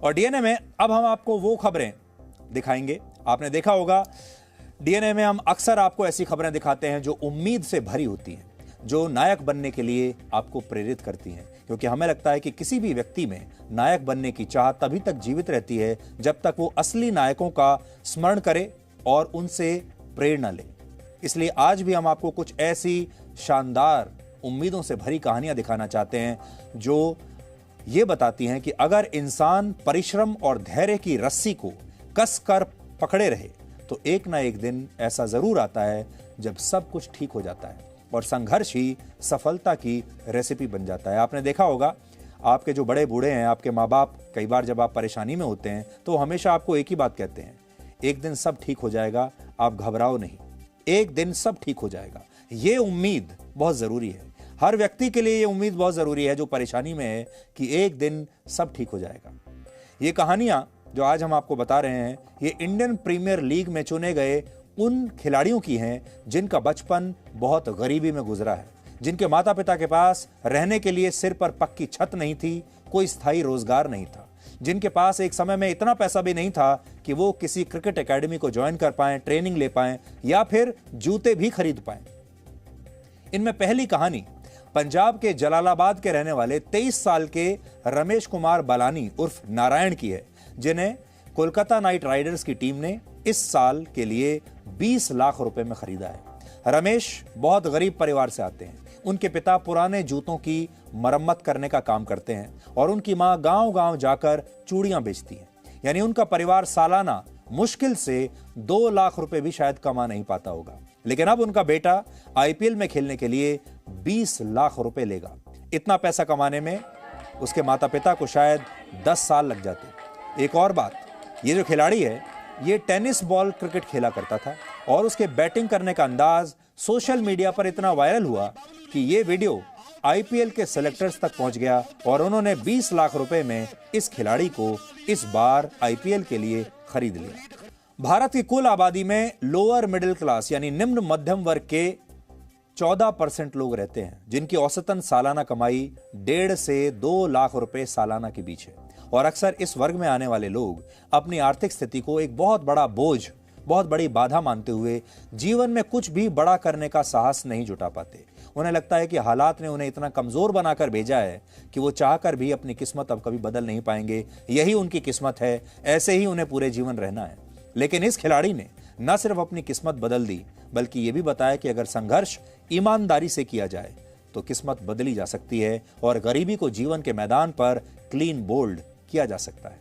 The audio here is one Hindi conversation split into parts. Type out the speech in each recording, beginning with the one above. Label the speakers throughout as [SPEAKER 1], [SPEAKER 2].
[SPEAKER 1] और डीएनए में अब हम आपको वो खबरें दिखाएंगे। आपने देखा होगा डीएनए में हम अक्सर आपको ऐसी खबरें दिखाते हैं जो उम्मीद से भरी होती हैं, जो नायक बनने के लिए आपको प्रेरित करती हैं, क्योंकि हमें लगता है कि किसी भी व्यक्ति में नायक बनने की चाह तभी तक जीवित रहती है जब तक वो असली नायकों का स्मरण करे और उनसे प्रेरणा ले। इसलिए आज भी हम आपको कुछ ऐसी शानदार उम्मीदों से भरी कहानियां दिखाना चाहते हैं जो ये बताती हैं कि अगर इंसान परिश्रम और धैर्य की रस्सी को कस कर पकड़े रहे तो एक ना एक दिन ऐसा जरूर आता है जब सब कुछ ठीक हो जाता है और संघर्ष ही सफलता की रेसिपी बन जाता है। आपने देखा होगा आपके जो बड़े बूढ़े हैं, आपके माँ बाप, कई बार जब आप परेशानी में होते हैं तो हमेशा आपको एक ही बात कहते हैं, एक दिन सब ठीक हो जाएगा, आप घबराओ नहीं, एक दिन सब ठीक हो जाएगा। ये उम्मीद बहुत जरूरी है, हर व्यक्ति के लिए ये उम्मीद बहुत जरूरी है जो परेशानी में है कि एक दिन सब ठीक हो जाएगा। ये कहानियां जो आज हम आपको बता रहे हैं ये इंडियन प्रीमियर लीग में चुने गए उन खिलाड़ियों की हैं जिनका बचपन बहुत गरीबी में गुजरा है, जिनके माता पिता के पास रहने के लिए सिर पर पक्की छत नहीं थी, कोई स्थायी रोजगार नहीं था, जिनके पास एक समय में इतना पैसा भी नहीं था कि वो किसी क्रिकेट एकेडमी को ज्वाइन कर पाएं, ट्रेनिंग ले पाएं या फिर जूते भी खरीद पाएं। इनमें पहली कहानी पंजाब के जलालाबाद के रहने वाले 23 साल के रमेश कुमार बालानी उर्फ नारायण की है, जिन्हें कोलकाता नाइट राइडर्स की टीम ने इस साल के लिए 20 लाख रुपए में खरीदा है। रमेश बहुत गरीब परिवार से आते हैं। उनके पिता पुराने जूतों की मरम्मत करने का काम करते हैं और उनकी मां गांव-गांव जाकर चूड़ियां बेचती हैं। यानी उनका परिवार सालाना मुश्किल से 2 लाख रुपए भी शायद कमा नहीं पाता होगा। लेकिन अब उनका बेटा आईपीएल में खेलने के लिए 20 लाख रुपए लेगा। इतना पैसा कमाने में उसके माता पिता को शायद 10 साल लग जाते। एक और बात, ये जो खिलाड़ी है ये टेनिस बॉल क्रिकेट खेला करता था और उसके बैटिंग करने का अंदाज सोशल मीडिया पर इतना वायरल हुआ कि ये वीडियो आईपीएल के सेलेक्टर्स तक पहुंच गया और उन्होंने 20 लाख रुपए में इस खिलाड़ी को इस बार आईपीएल के लिए खरीद लिया। भारत की कुल आबादी में लोअर मिडिल क्लास यानी निम्न मध्यम वर्ग के 14% लोग रहते हैं, जिनकी औसतन सालाना कमाई 1.5 से 2 लाख रुपए सालाना के बीच है। और अक्सर इस वर्ग में आने वाले लोग अपनी आर्थिक स्थिति को एक बहुत बड़ा बोझ, बहुत बड़ी बाधा मानते हुए जीवन में कुछ भी बड़ा करने का साहस नहीं जुटा पाते। उन्हें लगता है कि हालात ने उन्हें इतना कमजोर बनाकर भेजा है कि वो चाहकर भी अपनी किस्मत अब कभी बदल नहीं पाएंगे, यही उनकी किस्मत है, ऐसे ही उन्हें पूरे जीवन रहना है। लेकिन इस खिलाड़ी ने न सिर्फ अपनी किस्मत बदल दी बल्कि ये भी बताया कि अगर संघर्ष ईमानदारी से किया जाए तो किस्मत बदली जा सकती है और गरीबी को जीवन के मैदान पर क्लीन बोल्ड किया जा सकता है।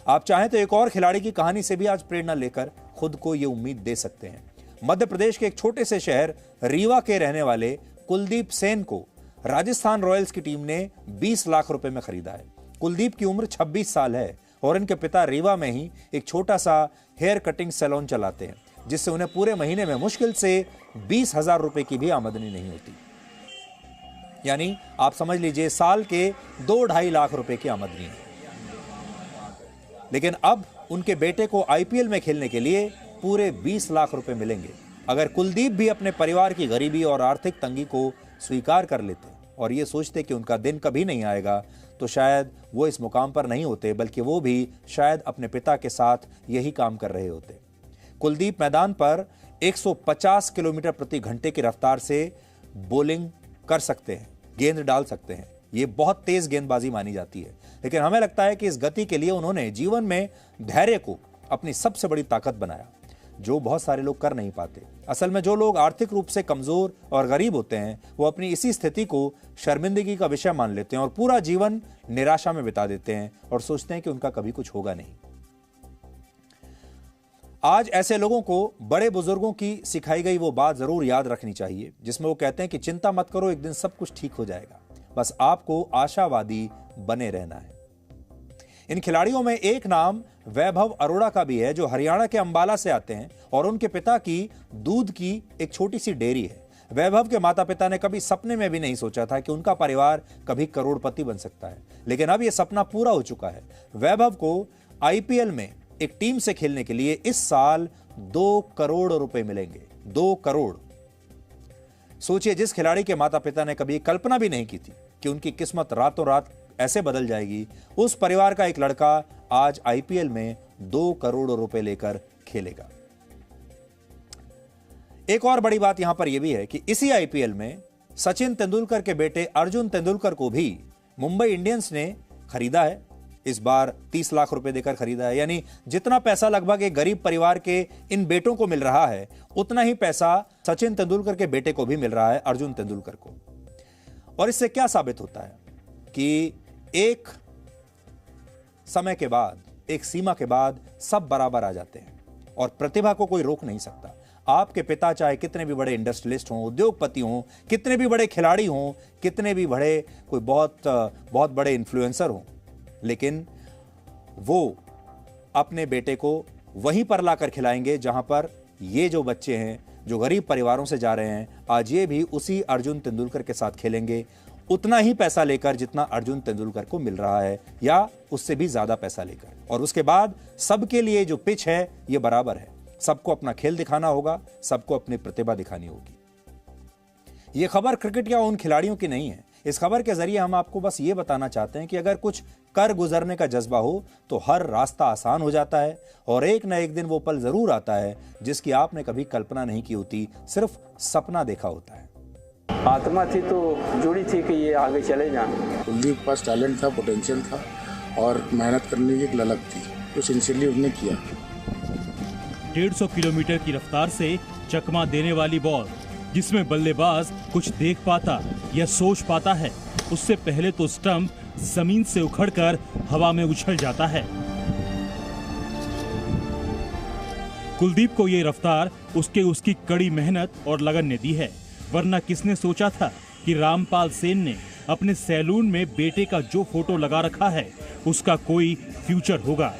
[SPEAKER 1] आप चाहें तो एक और खिलाड़ी की कहानी से भी आज प्रेरणा लेकर खुद को यह उम्मीद दे सकते हैं। मध्य प्रदेश के एक छोटे से शहर रीवा के रहने वाले कुलदीप सेन को राजस्थान रॉयल्स की टीम ने 20 लाख रुपए में खरीदा है। कुलदीप की उम्र 26 साल है और इनके पिता रीवा में ही एक छोटा सा हेयर कटिंग सैलून चलाते हैं, जिससे उन्हें पूरे महीने में मुश्किल से 20,000 रुपए की भी आमदनी नहीं होती। यानी आप समझ लीजिए साल के 2-2.5 लाख रुपए की आमदनी है। लेकिन अब उनके बेटे को आईपीएल में खेलने के लिए पूरे 20 लाख रुपए मिलेंगे। अगर कुलदीप भी अपने परिवार की गरीबी और आर्थिक तंगी को स्वीकार कर लेते और ये सोचते कि उनका दिन कभी नहीं आएगा तो शायद वो इस मुकाम पर नहीं होते, बल्कि वो भी शायद अपने पिता के साथ यही काम कर रहे होते। कुलदीप मैदान पर 150 किलोमीटर प्रति घंटे की रफ्तार से बॉलिंग कर सकते हैं, गेंद डाल सकते हैं। ये बहुत तेज गेंदबाजी मानी जाती है, लेकिन हमें लगता है कि इस गति के लिए उन्होंने जीवन में धैर्य को अपनी सबसे बड़ी ताकत बनाया, जो बहुत सारे लोग कर नहीं पाते। असल में जो लोग आर्थिक रूप से कमजोर और गरीब होते हैं वो अपनी इसी स्थिति को शर्मिंदगी का विषय मान लेते हैं और पूरा जीवन निराशा में बिता देते हैं और सोचते हैं कि उनका कभी कुछ होगा नहीं। आज ऐसे लोगों को बड़े बुजुर्गों की सिखाई गई वो बात जरूर याद रखनी चाहिए, जिसमें वो कहते हैं कि चिंता मत करो, एक दिन सब कुछ ठीक हो जाएगा, बस आपको आशावादी बने रहना है। इन खिलाड़ियों में एक नाम वैभव अरोड़ा का भी है, जो हरियाणा के अंबाला से आते हैं और उनके पिता की दूध की एक छोटी सी डेयरी है। वैभव के माता पिता ने कभी सपने में भी नहीं सोचा था कि उनका परिवार कभी करोड़पति बन सकता है, लेकिन अब यह सपना पूरा हो चुका है। वैभव को आईपीएल में एक टीम से खेलने के लिए इस साल 2 करोड़ रुपए मिलेंगे। 2 करोड़। सोचिए, जिस खिलाड़ी के माता पिता ने कभी कल्पना भी नहीं की थी कि उनकी किस्मत रातों रात ऐसे बदल जाएगी, उस परिवार का एक लड़का आज आईपीएल में 2 करोड़ रुपए लेकर खेलेगा। एक और बड़ी बात यहां पर यह भी है कि इसी आईपीएल में सचिन तेंदुलकर के बेटे अर्जुन तेंदुलकर को भी मुंबई इंडियंस ने खरीदा है। इस बार 30 लाख रुपए देकर खरीदा है। यानी जितना पैसा लगभग एक गरीब परिवार के इन बेटों को मिल रहा है, उतना ही पैसा सचिन तेंदुलकर के बेटे को भी मिल रहा है, अर्जुन तेंदुलकर को। और इससे क्या साबित होता है कि एक समय के बाद, एक सीमा के बाद सब बराबर आ जाते हैं और प्रतिभा को कोई रोक नहीं सकता। आपके पिता चाहे कितने भी बड़े इंडस्ट्रियलिस्ट हों, उद्योगपति हों, कितने भी बड़े खिलाड़ी हों, कितने भी बड़े कोई बहुत बड़े इन्फ्लुएंसर हों, लेकिन वो अपने बेटे को वहीं पर लाकर खिलाएंगे जहां पर ये जो बच्चे हैं, जो गरीब परिवारों से जा रहे हैं, आज ये भी उसी अर्जुन तेंदुलकर के साथ खेलेंगे, उतना ही पैसा लेकर जितना अर्जुन तेंदुलकर को मिल रहा है या उससे भी ज्यादा पैसा लेकर। और उसके बाद सबके लिए जो पिच है ये बराबर है। सबको अपना खेल दिखाना होगा, सबको अपनी प्रतिभा दिखानी होगी। यह खबर क्रिकेट या उन खिलाड़ियों की नहीं है। इस खबर के जरिए हम आपको बस ये बताना चाहते हैं कि अगर कुछ कर गुजरने का जज्बा हो तो हर रास्ता आसान हो जाता है और एक न एक दिन वो पल जरूर आता है जिसकी आपने कभी कल्पना नहीं की होती, सिर्फ सपना देखा होता है।
[SPEAKER 2] आत्मा थी तो जुड़ी थी कि ये आगे चले जाएं।
[SPEAKER 3] कुलदीप के पास टैलेंट था, पोटेंशियल था और मेहनत करने की एक ललक थी, तो सिंसियरली उसने किया।
[SPEAKER 4] 150 किलोमीटर की रफ्तार से चकमा देने वाली बॉल, जिसमें बल्लेबाज कुछ देख पाता या सोच पाता है, उससे पहले तो स्टंप जमीन से उखड़कर हवा में उछल जाता है। कुलदीप को ये रफ्तार उसकी कड़ी मेहनत और लगन ने दी है, वरना किसने सोचा था कि रामपाल सेन ने अपने सैलून में बेटे का जो फोटो लगा रखा है उसका कोई फ्यूचर होगा।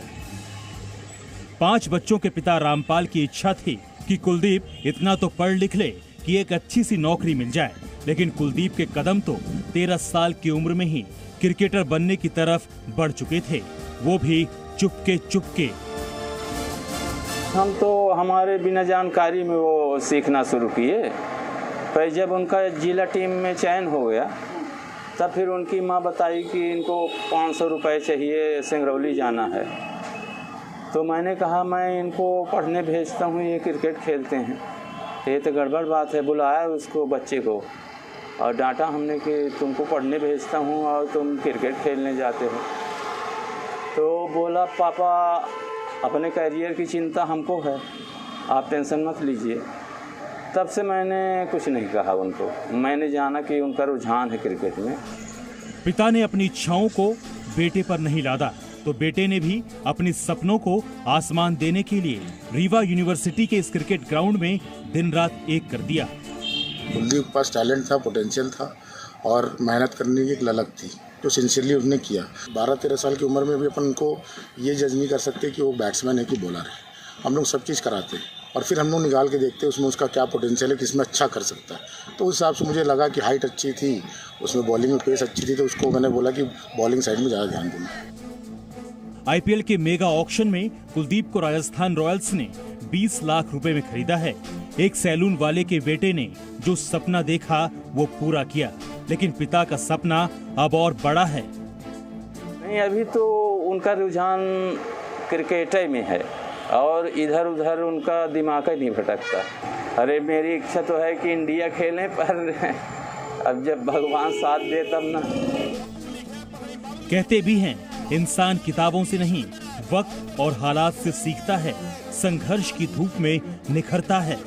[SPEAKER 4] 5 बच्चों के पिता रामपाल की इच्छा थी कि कुलदीप इतना तो पढ़ लिख ले कि एक अच्छी सी नौकरी मिल जाए, लेकिन कुलदीप के कदम तो 13 साल की उम्र में ही क्रिकेटर बनने की तरफ बढ़ चुके थे, वो भी चुपके चुपके।
[SPEAKER 2] हम तो हमारे बिना जानकारी में वो सीखना शुरू किए। पर जब उनका जिला टीम में चयन हो गया तब फिर उनकी माँ बताई कि इनको 500 रुपये चाहिए, सिंगरौली जाना है। तो मैंने कहा मैं इनको पढ़ने भेजता हूँ, ये क्रिकेट खेलते हैं। ये तो गड़बड़ बात है। बुलाया उसको, बच्चे को, और डांटा हमने कि तुमको पढ़ने भेजता हूँ और तुम क्रिकेट खेलने जाते हो। तो बोला पापा अपने करियर की चिंता हमको है, आप टेंशन मत लीजिए। तब से मैंने कुछ नहीं कहा उनको। मैंने जाना कि उनका रुझान है क्रिकेट में।
[SPEAKER 4] पिता ने अपनी इच्छाओं को बेटे पर नहीं लादा तो बेटे ने भी अपने सपनों को आसमान देने के लिए रीवा यूनिवर्सिटी के इस क्रिकेट ग्राउंड में दिन रात एक कर दिया।
[SPEAKER 3] कुलदीप के पास टैलेंट था, पोटेंशियल था और मेहनत करने की एक ललक थी, तो सिंसियरली उसने किया। 12-13 साल की उम्र में भी अपन को ये जज नहीं कर सकते कि वो बैट्समैन है कि बॉलर है। हम लोग सब चीज़ कराते हैं और फिर हम लोग निकाल के देखते हैं उसमें उसका क्या पोटेंशियल है, किसमें अच्छा कर सकता है। तो उस हिसाब से मुझे लगा कि हाइट अच्छी थी, उसमें बॉलिंग में पेस अच्छी थी, तो उसको मैंने बोला कि बॉलिंग साइड में ज़्यादा ध्यान दूंगा।
[SPEAKER 4] आईपीएल के मेगा ऑक्शन में कुलदीप को राजस्थान रॉयल्स ने 20 लाख रुपए में खरीदा है। एक सैलून वाले के बेटे ने जो सपना देखा वो पूरा किया, लेकिन पिता का सपना अब और बड़ा है।
[SPEAKER 2] नहीं, अभी तो उनका रुझान क्रिकेट में है और इधर उधर उनका दिमाग ही नहीं भटकता। अरे मेरी इच्छा तो है कि इंडिया खेलें, पर अब जब भगवान साथ दे तब ना।
[SPEAKER 4] कहते भी हैं इंसान किताबों से नहीं वक्त और हालात से सीखता है, संघर्ष की धूप में निखरता है।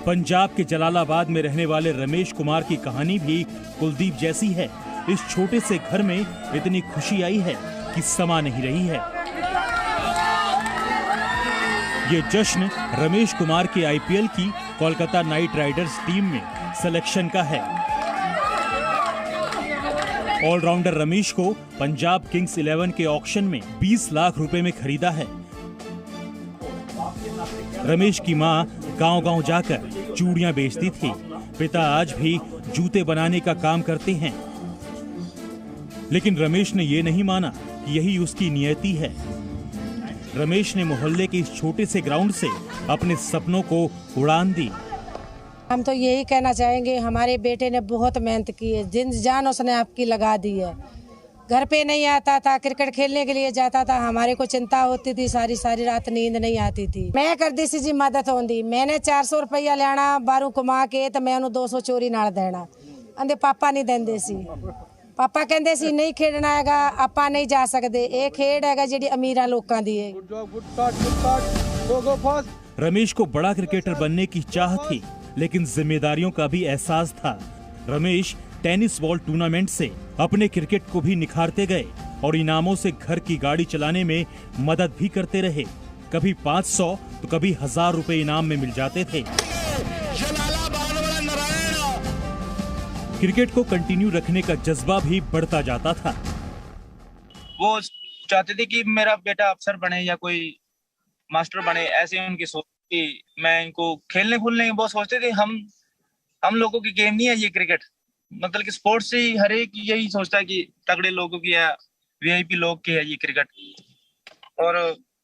[SPEAKER 4] पंजाब के जलालाबाद में रहने वाले रमेश कुमार की कहानी भी कुलदीप जैसी है। इस छोटे से घर में इतनी खुशी आई है कि समा नहीं रही है। ये जश्न रमेश कुमार के आईपीएल की कोलकाता नाइट राइडर्स टीम में सिलेक्शन का है। ऑलराउंडर रमेश को पंजाब किंग्स 11 के ऑक्शन में 20 लाख रुपए में खरीदा है। रमेश की मां गांव-गांव जाकर चूड़ियां बेचती थी। पिता आज भी जूते बनाने का काम करते हैं, लेकिन रमेश ने ये नहीं माना कि यही उसकी नियति है। रमेश ने मोहल्ले के इस छोटे से ग्राउंड से अपने सपनों को उड़ान दी।
[SPEAKER 5] हम तो यही कहना चाहेंगे, हमारे बेटे ने बहुत मेहनत की है, जिन जान उसने आपकी लगा दी है। घर पे नहीं आता था, क्रिकेट खेलने के लिए जाता था। हमारे को चिंता होती थी, सारी सारी रात नींद नहीं आती थी। मैं करती सी जी मदद होंदी। मैंने 400 रुपया लेना बारू कमा के तो मैं उन्हें 200 चोरी नाल देना। आंदे पापा नहीं देंदे सी। पापा कहते सी नहीं खेडना हैगा, आपा नहीं जा सकते। ये खेड हैगा जिहड़ी अमीरां लोकां दी है।
[SPEAKER 4] रमेश को बड़ा क्रिकेटर बनने की चाह थी, लेकिन जिम्मेदारियों का भी एहसास था। रमेश टेनिस बॉल टूर्नामेंट से अपने क्रिकेट को भी निखारते गए और इनामों से घर की गाड़ी चलाने में मदद भी करते रहे। कभी 500 तो कभी 1000 रुपए इनाम में मिल जाते थे। क्रिकेट को कंटिन्यू रखने का जज्बा भी बढ़ता जाता था।
[SPEAKER 6] वो चाहते थे कि मेरा बेटा अफसर बने या कोई मास्टर बने, ऐसे उनकी सोच थी। मैं इनको खेलने खूलने बहुत सोचते थे। हम लोगों की गेम नहीं है ये क्रिकेट, मतलब कि स्पोर्ट्स से ही हर एक यही सोचता है कि तगड़े लोगों की है, वीआईपी लोग की है ये क्रिकेट। और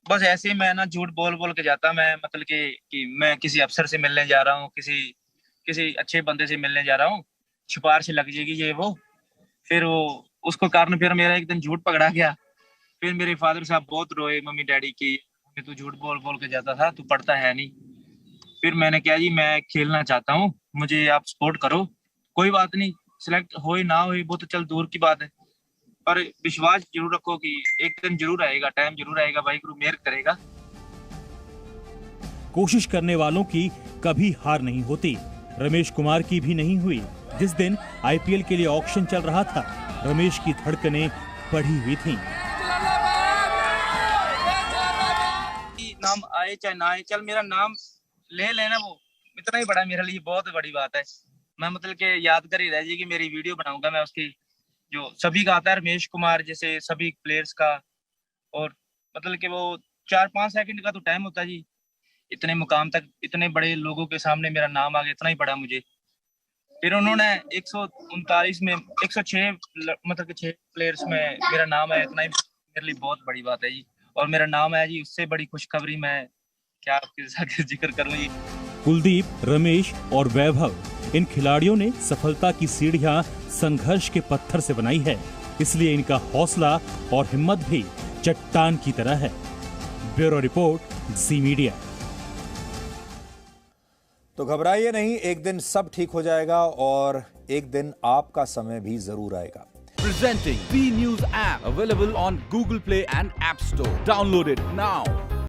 [SPEAKER 6] बस ऐसे ही मैं ना झूठ बोल बोल के जाता। मैं मतलब कि मैं किसी अफसर से मिलने जा रहा हूँ, किसी अच्छे बंदे से मिलने जा रहा हूँ, सिफारिश लग जाएगी ये वो। फिर वो उसको कारण फिर मेरा एक दिन झूठ पकड़ा गया। फिर मेरे फादर साहब बहुत रोए, मम्मी डैडी की, तू झूठ बोल बोल के जाता था, तू पढ़ता है नहीं। फिर मैंने कहा जी मैं खेलना चाहता हूँ, मुझे आप सपोर्ट करो। कोई बात नहीं, सिलेक्ट हो ना हो वो तो चल दूर की बात है, पर विश्वास जरूर रखो कि एक दिन जरूर आएगा, टाइम जरूर आएगा, वाहिगुरु मेहर करेगा।
[SPEAKER 4] कोशिश करने वालों की कभी हार नहीं होती। रमेश कुमार की भी नहीं हुई। जिस दिन आईपीएल के लिए ऑक्शन चल रहा था, रमेश की धड़कनें बढ़ी हुई थीं।
[SPEAKER 6] नाम आए चाहे ना आए, चल मेरा नाम ले लेना, वो इतना ही बड़ा मेरे लिए बहुत बड़ी बात है। मैं मतलब कि यादगार ही रह जाएगी, मेरी वीडियो बनाऊंगा मैं उसकी, जो सभी का आता है रमेश कुमार जैसे सभी प्लेयर्स का। और मतलब कि वो 4-5 सेकंड का तो टाइम होता है जी, इतने मुकाम तक, इतने बड़े लोगों के सामने मेरा नाम आ गया, इतना ही बड़ा मुझे। फिर उन्होंने 139 में 106 मतलब कि 6 प्लेयर्स में मेरा नाम आया, इतना ही मेरे लिए बहुत बड़ी बात है जी। और मेरा नाम आया जी, उससे बड़ी खुशखबरी मैं क्या आपके साथ जिक्र करूं जी।
[SPEAKER 4] कुलदीप, रमेश और वैभव, इन खिलाड़ियों ने सफलता की सीढ़ियां संघर्ष के पत्थर से बनाई है, इसलिए इनका हौसला और हिम्मत भी चट्टान की तरह है। ब्यूरो रिपोर्ट, जी मीडिया।
[SPEAKER 1] तो घबराइए नहीं, एक दिन सब ठीक हो जाएगा और एक दिन आपका समय भी जरूर आएगा।
[SPEAKER 7] Presenting B News app, available on Google Play and App Store. Download it now.